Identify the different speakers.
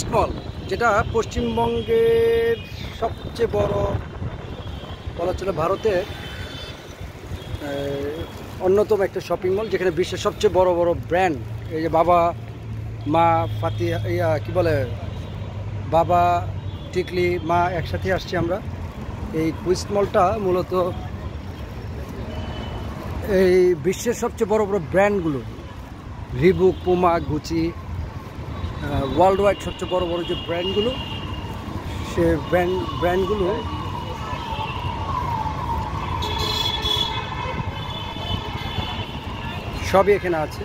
Speaker 1: Quest মল, যেটা পশ্চিমবঙ্গের সবচেয়ে বড়, বলা চলে ভারতের অন্যতম একটা শপিং মল, যেখানে বিশ্বের সবচেয়ে বড় বড় ব্র্যান্ড, এই যে বাবা, মা, ফাতি, কি বলে, বাবা, টিকলি, মা একসাথে আসছি আমরা। এই কুইস্ট মলটা মূলত এই বিশ্বের সবচেয়ে বড় বড় ব্র্যান্ডগুলো, Reebok, Puma, Gucci, world wide সবচেয়ে বড় বড় যে ব্র্যান্ডগুলো, সে ব্র্যান্ডগুলো সবই এখানে আছে।